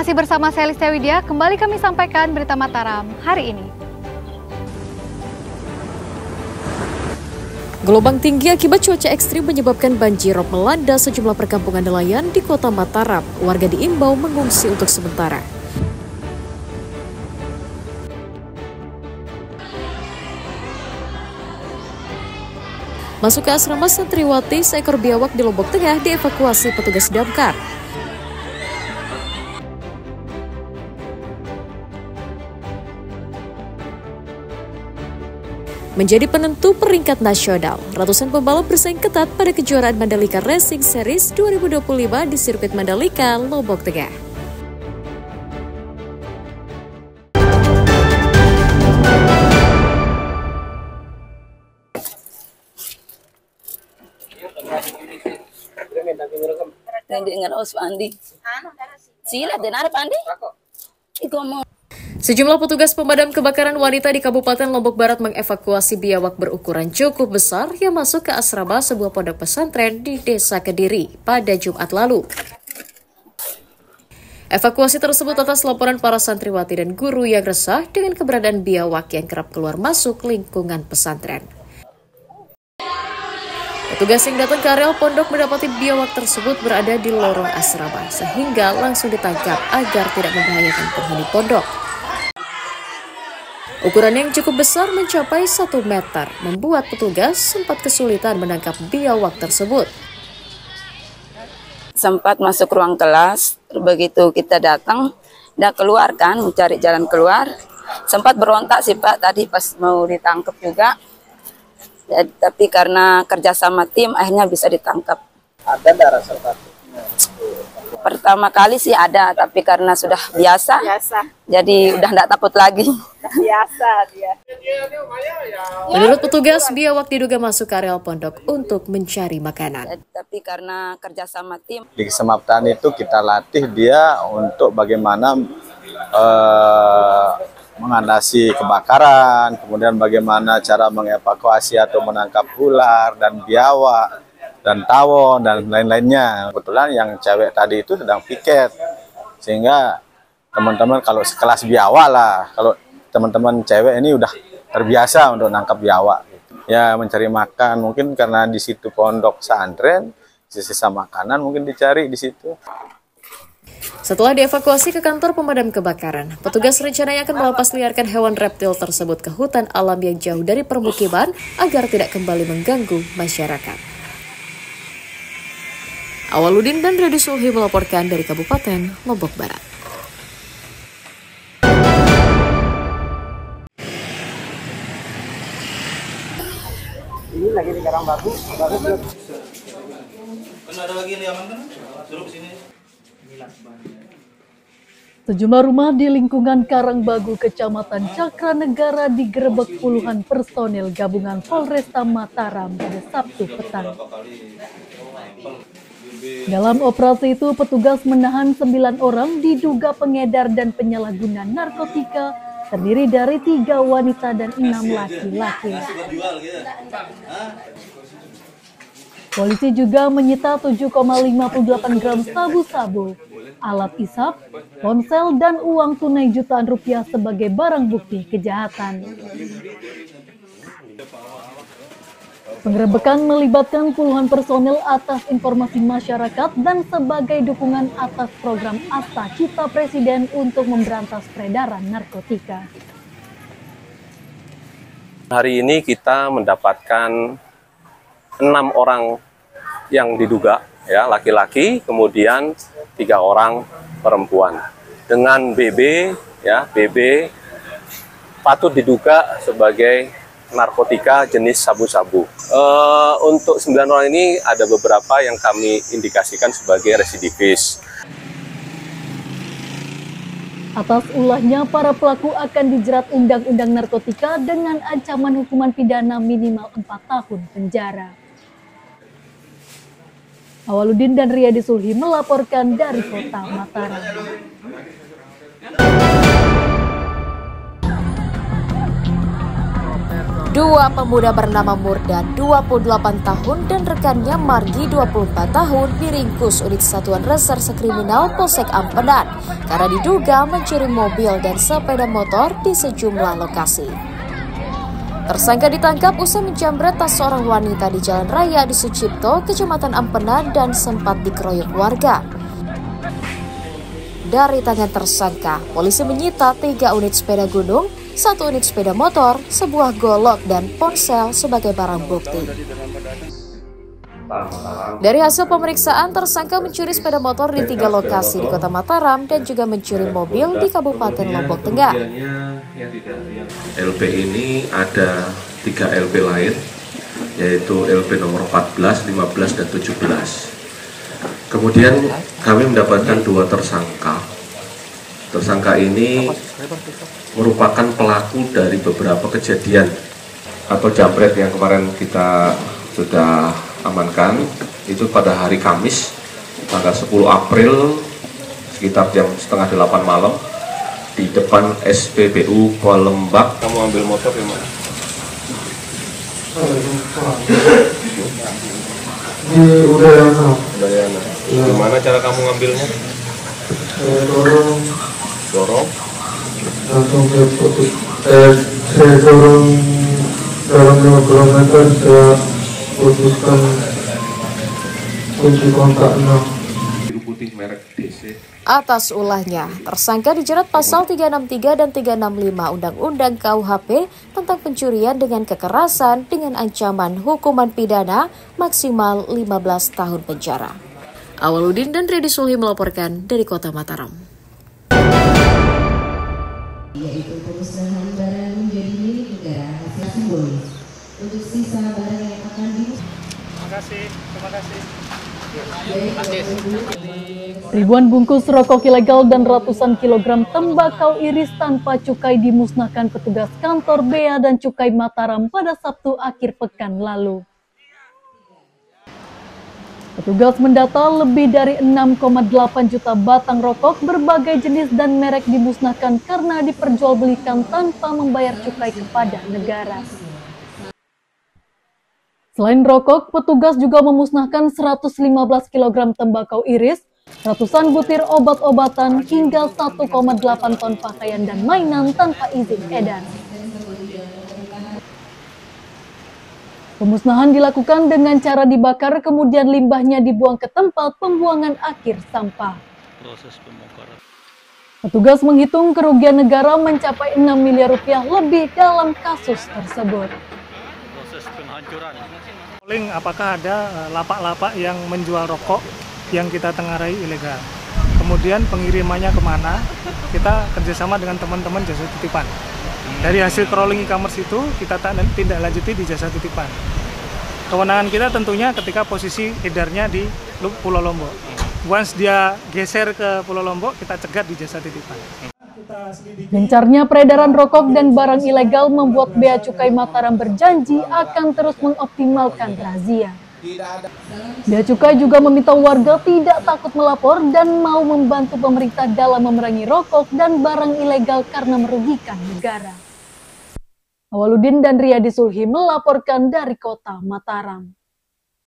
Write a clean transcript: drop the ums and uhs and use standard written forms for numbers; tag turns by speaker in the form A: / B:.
A: Masih bersama saya Listia Widya, kembali kami sampaikan berita Mataram hari ini.
B: Gelombang tinggi akibat cuaca ekstrim menyebabkan banjirop melanda sejumlah perkampungan nelayan di kota Mataram. Warga diimbau mengungsi untuk sementara. Masuk ke asrama santriwati, seekor biawak di Lombok Tengah dievakuasi petugas damkar. Menjadi penentu peringkat nasional, ratusan pembalap bersaing ketat pada kejuaraan Mandalika Racing Series 2025 di sirkuit Mandalika, Lombok Tengah. Sejumlah petugas pemadam kebakaran wanita di Kabupaten Lombok Barat mengevakuasi biawak berukuran cukup besar yang masuk ke asrama sebuah pondok pesantren di Desa Kediri pada Jumat lalu. Evakuasi tersebut atas laporan para santriwati dan guru yang resah dengan keberadaan biawak yang kerap keluar masuk lingkungan pesantren. Petugas yang datang ke areal pondok mendapati biawak tersebut berada di lorong asrama sehingga langsung ditangkap agar tidak membahayakan penghuni pondok. Ukuran yang cukup besar mencapai 1 meter, membuat petugas sempat kesulitan menangkap biawak tersebut.
C: Sempat masuk ruang kelas, begitu kita datang, udah keluar kan, mencari jalan keluar. Sempat berontak sih Pak, tadi pas mau ditangkap juga. Ya, tapi karena kerjasama tim, akhirnya bisa ditangkap.
D: Ada darah satu.
C: Pertama kali sih ada, tapi karena sudah biasa. Jadi udah nggak takut lagi.
E: Biasa dia.
B: Menurut petugas, biawak diduga masuk ke areal pondok untuk mencari makanan.
C: Tapi karena kerjasama tim.
D: Di kesempatan itu kita latih dia untuk bagaimana mengatasi kebakaran, kemudian bagaimana cara mengevakuasi atau menangkap ular dan biawak dan tawon dan lain-lainnya. Kebetulan yang cewek tadi itu sedang piket, sehingga teman-teman kalau sekelas biawak lah, kalau teman-teman cewek ini udah terbiasa untuk nangkap biawak. Ya mencari makan, mungkin karena di situ pondok pesantren, sisa makanan mungkin dicari di situ.
B: Setelah dievakuasi ke kantor pemadam kebakaran, petugas rencananya akan melepas liarkan hewan reptil tersebut ke hutan alam yang jauh dari permukiman agar tidak kembali mengganggu masyarakat. Awaludin dan Redi Sulhi melaporkan dari Kabupaten Lombok Barat.
D: Ini lagi di Karangbagu, bagus.
F: Kan ada lagi liaman kan? Suruh sini.
G: Sejumlah rumah di lingkungan Karangbagu, Kecamatan Cakranegara digerebek puluhan personil gabungan Polresta Mataram pada Sabtu petang. Dalam operasi itu, petugas menahan 9 orang diduga pengedar dan penyalahguna narkotika, terdiri dari 3 wanita dan 6 laki-laki. Polisi juga menyita 7,58 gram sabu-sabu, alat isap, ponsel, dan uang tunai jutaan rupiah sebagai barang bukti kejahatan. Penggerebekan melibatkan puluhan personil atas informasi masyarakat dan sebagai dukungan atas program Asta Cita Presiden untuk memberantas peredaran narkotika.
H: Hari ini kita mendapatkan 6 orang yang diduga, ya, laki-laki, kemudian 3 orang perempuan. Dengan BB, ya, BB patut diduga sebagai narkotika jenis sabu-sabu. Untuk 9 orang ini ada beberapa yang kami indikasikan sebagai residivis.
G: Atas ulahnya, para pelaku akan dijerat Undang-Undang Narkotika dengan ancaman hukuman pidana minimal 4 tahun penjara. Awaludin dan Riyadi Sulhi melaporkan dari Kota Mataram.
B: Dua pemuda bernama Murdan, 28 tahun, dan rekannya Margi, 24 tahun, diringkus unit Satuan Reserse Kriminal Polsek Ampenan karena diduga mencuri mobil dan sepeda motor di sejumlah lokasi. Tersangka ditangkap usai menjamret tas seorang wanita di Jalan Raya di Sucipto, Kecamatan Ampenan, dan sempat dikeroyok warga. Dari tangan tersangka, polisi menyita 3 unit sepeda gunung, 1 unit sepeda motor, sebuah golok, dan ponsel sebagai barang bukti. Dari hasil pemeriksaan, tersangka mencuri sepeda motor di 3 lokasi di Kota Mataram dan juga mencuri mobil di Kabupaten Lombok Tengah.
H: LP ini ada 3 LP lain, yaitu LP nomor 14, 15, dan 17. Kemudian kami mendapatkan 2 tersangka. Tersangka ini merupakan pelaku dari beberapa kejadian atau jambret yang kemarin kita sudah amankan. Itu pada hari Kamis tanggal 10 April sekitar jam setengah 8 malam di depan SPBU Kuala Lembak. Kamu ambil motor di mana?
I: Di Udayana.
H: Gimana cara kamu ngambilnya?
I: Saya dorong langsung ke putih. Saya dorong dalam 5 km, saya putuskan kunci kontaknya.
H: Biru putih merek DC.
B: Atas ulahnya, tersangka dijerat pasal 363 dan 365 Undang-Undang KUHP tentang pencurian dengan kekerasan dengan ancaman hukuman pidana maksimal 15 tahun penjara. Awaludin dan Redi Sulhi melaporkan dari Kota Mataram.
J: Yaitu pemusnahan barang menjadi milik negara hasil simbolis untuk sisa barang yang akan
F: Terima kasih.
G: Ribuan bungkus rokok ilegal dan ratusan kilogram tembakau iris tanpa cukai dimusnahkan petugas kantor Bea dan Cukai Mataram pada Sabtu akhir pekan lalu. Petugas mendata lebih dari 6,8 juta batang rokok berbagai jenis dan merek dimusnahkan karena diperjualbelikan tanpa membayar cukai kepada negara. Selain rokok, petugas juga memusnahkan 115 kg tembakau iris, ratusan butir obat-obatan, hingga 1,8 ton pakaian dan mainan tanpa izin edar. Pemusnahan dilakukan dengan cara dibakar, kemudian limbahnya dibuang ke tempat pembuangan akhir sampah. Petugas menghitung kerugian negara mencapai 6 miliar rupiah lebih dalam kasus tersebut.
F: Proses penghancuran. Apakah ada lapak-lapak yang menjual rokok yang kita tengarai ilegal? Kemudian pengirimannya kemana? Kita kerjasama dengan teman-teman jasa titipan. Dari hasil crawling e-commerce itu kita tindak lanjuti di jasa titipan. Kewenangan kita tentunya ketika posisi edarnya di Pulau Lombok. Once dia geser ke Pulau Lombok, kita cegat di jasa titipan.
G: Gencarnya peredaran rokok dan barang ilegal membuat Bea Cukai Mataram berjanji akan terus mengoptimalkan razia. Bea Cukai juga meminta warga tidak takut melapor dan mau membantu pemerintah dalam memerangi rokok dan barang ilegal karena merugikan negara. Awaludin dan Riyadi Sulhi melaporkan dari Kota Mataram.